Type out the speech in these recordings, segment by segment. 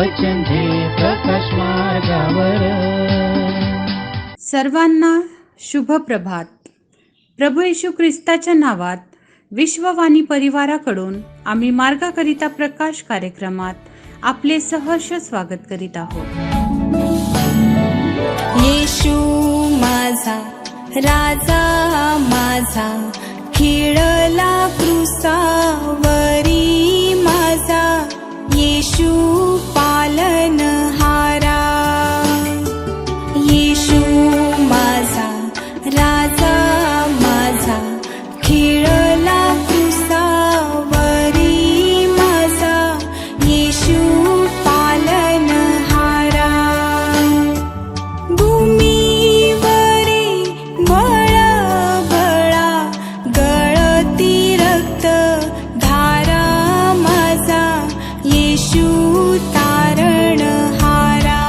वचन दे प्रकाश मार्गावर. सर्वांना शुभ प्रभात. प्रभू येशू ख्रिस्ताच्या नावात विश्ववाणी परिवाराकडून आम्ही मार्गाकरिता प्रकाश कार्यक्रमात आपले सहर्ष स्वागत करीत आहोत. येशू माझा राजा माझा, खिळला क्रूसावरी माझा, येशू पालनहारा. येशू माझा राजा माझा, खिळला क्रूसावरी माझा, येशू पालनहारा. भूमीवरी बळबळा गळती रक्त धारा माझा, येशू तारणहारा.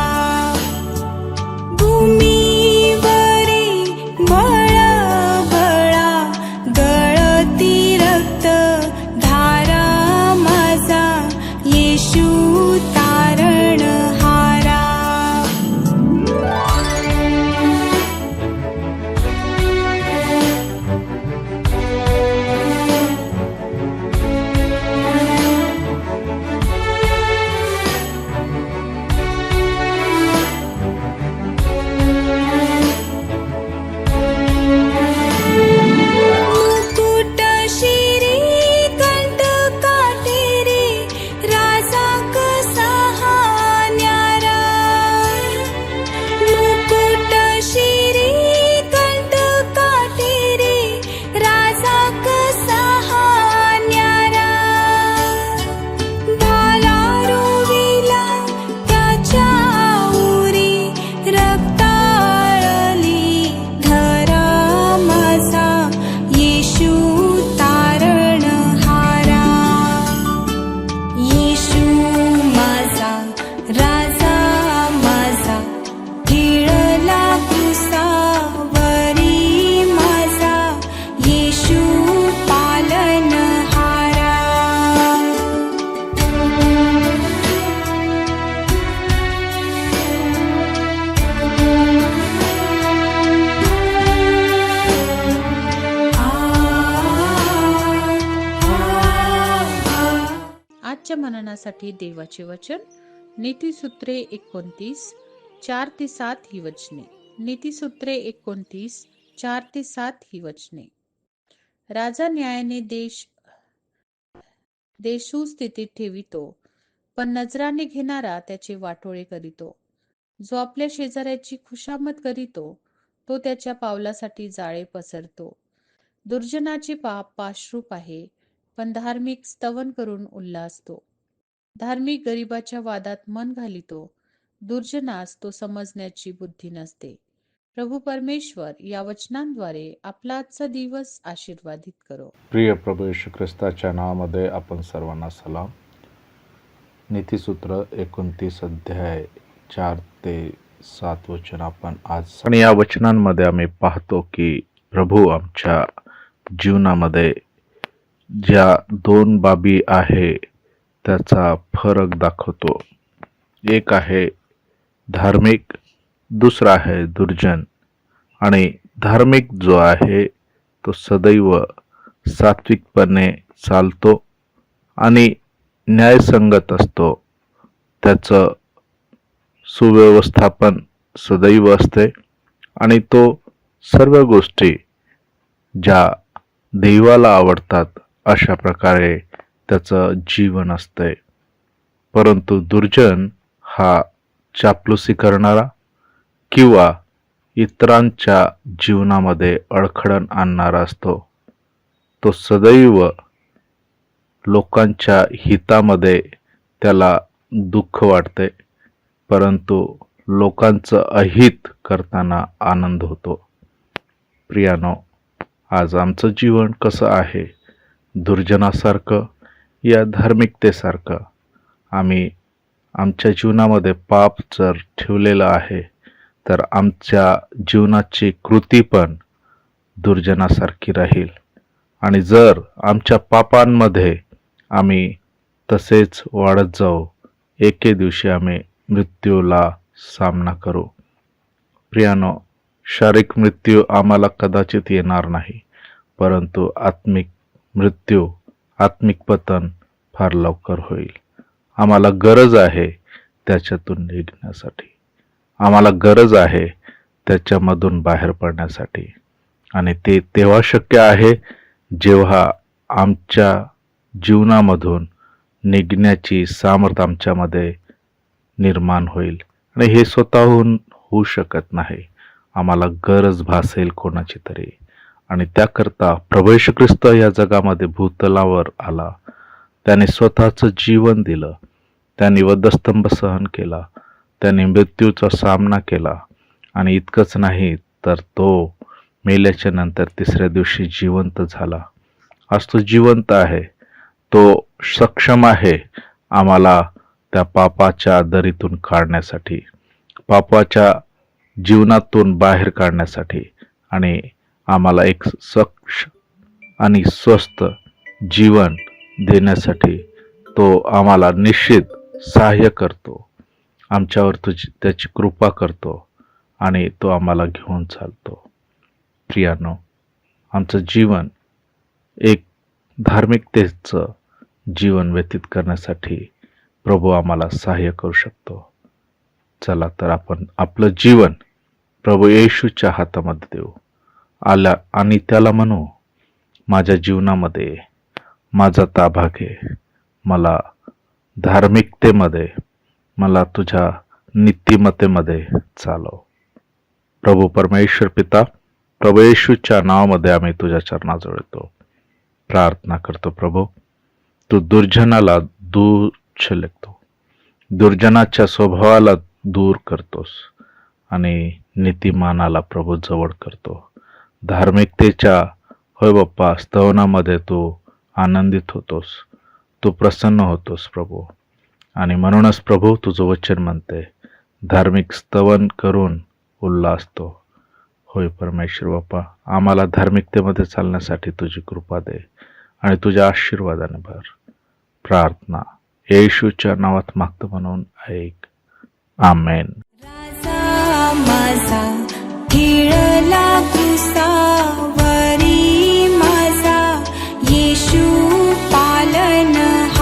भूमीवरी बळबळा गळती रक्त धारा माझा, येशू तारणहारा. मुकुट शिरी कंठ काटेरी, राजा कसा हा न्यारा. मुकुट शिरी कंठ काटेरी, राजा कसा हा न्यारा. भाला रोविला त्याच्या उरी, रक्ताळली धरा माझा, येशू तारणहारा. येशू माझा राजा माझा, खिळला क्रूसावरी माझा, येशू पालनहारा. आजच्या मननासाठी देवाचे वचन नीतिसूत्रे 29:4-7 ही वचने. नीतिसूत्रे 29:4-7 ही वचने. राजा न्यायाने देश सुस्थितीत ठेवितो, पण नजराने घेणारा त्याचे वाटोळे करीतो. जो आपल्या शेजाऱ्याची खुशामत करीतो, तो त्याच्या पावलासाठी जाळे पसरतो. दुर्जनाचे पाप पाशरूप आहे, पण धार्मिक स्तवन करून उल्हासतो. धार्मिक गरिबाच्या वादात मन घालितो, दुर्जनास तो समजण्याची बुद्धी नसते. प्रभू परमेश्वर या वचनांद्वारे आपला आजचा दिवस आशीर्वादित करो. प्रिय प्रभू येशू ख्रिस्ताच्या नावामध्ये आपण सर्वांना सलाम. नीतिसूत्र 29:4-7 वचन आपण आज आणि या वचनांमध्ये आम्ही पाहतो की प्रभू आमच्या जीवनामध्ये ज्या दोन बाबी आहे त्याचा फरक दाखवतो. एक आहे धार्मिक, दुसरा आहे दुर्जन. आणि धार्मिक जो आहे तो सदैव सात्विकपणे चालतो आणि न्यायसंगत असतो. त्याचं सुव्यवस्थापन सदैव असते आणि तो सर्व गोष्टी ज्या देवाला आवडतात अशा प्रकारे त्याचं जीवन असते. परंतु दुर्जन हा चापलुसी करणारा किंवा इतरांच्या जीवनामध्ये अडखळण आणणारा असतो. तो सदैव लोकांच्या हितामध्ये त्याला दुःख वाटते, परंतु लोकांचं अहित करताना आनंद होतो. प्रियानो, आज आमचं जीवन कसं आहे? दुर्जनासारखं या धार्मिकतेसारखं? आम्ही आमच्या जीवनामध्ये पाप जर ठेवलेलं आहे तर आमच्या जीवनाची कृती पण दुर्जनासारखी राहील. आणि जर आमच्या पापांमध्ये आम्ही तसेच वाढत जाऊ एके दिवशी आम्ही मृत्यूला सामना करू. प्रियानो, शारीरिक मृत्यू आम्हाला कदाचित येणार नाही, परंतु आत्मिक मृत्यू, आत्मिक पतन फार लवकर होईल. आम्हाला गरज आहे त्याच्यातून निघण्यासाठी. आम्हाला गरज आहे त्याच्यामधून बाहेर पडण्यासाठी. आणि ते तेव्हा शक्य आहे जेव्हा आमच्या जीवनामधून निघण्याची सामर्थ्य आमच्यामध्ये निर्माण होईल. आणि हे स्वतःहून होऊ शकत नाही. आम्हाला गरज भासेल कोणाची तरी. आणि त्याकरता प्रभू येशू ख्रिस्त या जगामध्ये भूतलावर आला. त्याने स्वतःचं जीवन दिलं. त्याने वधस्तंभ सहन केला. त्याने मृत्यूचा सामना केला. आणि इतकंच नाही तर तो मेल्याच्या नंतर तिसऱ्या दिवशी जिवंत झाला. आज तो जिवंत आहे. तो सक्षम आहे आम्हाला त्या पापाच्या दरीतून काढण्यासाठी, पापाच्या जीवनातून बाहेर काढण्यासाठी आणि आम्हाला एक सक्ष आणि स्वस्थ जीवन देण्यासाठी तो आम्हाला निश्चित सहाय्य करतो. आमच्यावर त्याची कृपा करतो आणि तो आम्हाला घेऊन चालतो. प्रियानो, आमचं जीवन एक धार्मिकतेचं जीवन व्यतीत करण्यासाठी प्रभू आम्हाला सहाय्य करू शकतो. चला तर आपण आपलं जीवन प्रभू येशूच्या हातामध्ये देऊ आला आणि त्याला म्हणू, माझ्या जीवनामध्ये माझा ताबा घे. मला धार्मिकतेमध्ये, मला तुझ्या नीतिमत्तेमध्ये चालव. प्रभू परमेश्वर पिता, प्रभू येशूच्या नावामध्ये आम्ही तुझ्या चरणाजवळ येतो. प्रार्थना करतो प्रभू, तू दुर्जनाला दूर छलकतो, दुर्जनाच्या स्वभावाला दूर करतोस आणि नीतिमानाला प्रभू जवळ करतो. धार्मिकतेच्या होय बाप्पा स्तवनामध्ये तू आनंदित होतोस, तू प्रसन्न होतोस प्रभू. आणि म्हणूनच प्रभू तुझं वचन म्हणते, धार्मिक स्तवन करून उल्हासतो. होय परमेश्वर बाप्पा, आम्हाला धार्मिकतेमध्ये चालण्यासाठी तुझी कृपा दे आणि तुझ्या आशीर्वादाने भर. प्रार्थना येशूच्या नावात मागतो म्हणून ऐक. आमेन. राजा माझा खिळला क्रूसावरी, माझा येशू पालनहारा.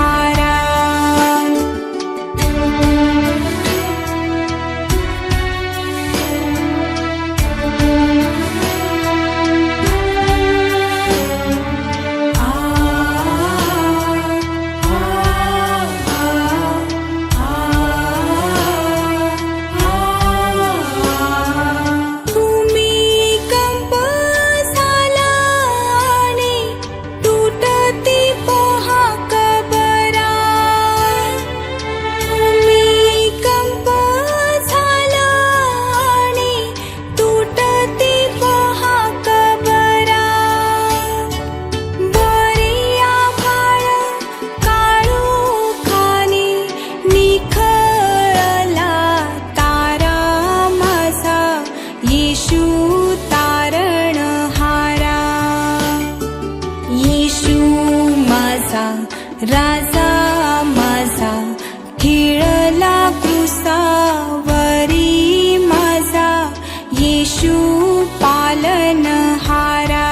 राजा माझा खिळला क्रूसावरी, माझा येशू पालनहारा.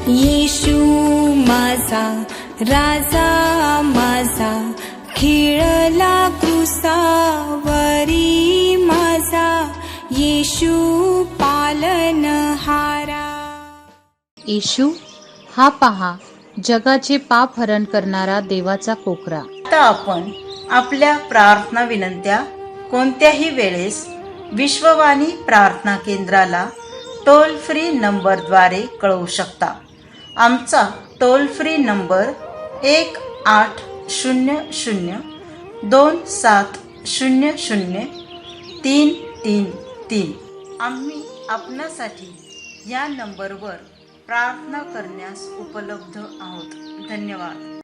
येशू माझा राजा, माझा खिळला क्रूसावरी, माझा येशू पालनहारा. येशू हा पहा जगाचे पाप हरण करणारा देवाचा कोकरा. आता आपण आपल्या प्रार्थना विनंत्या कोणत्याही वेळेस विश्ववाणी प्रार्थना केंद्राला टोल फ्री नंबरद्वारे कळवू शकता. आमचा टोल फ्री नंबर 1-800-2700-333. आम्ही आपणासाठी या नंबरवर प्रार्थना करण्यास उपलब्ध आहोत. धन्यवाद.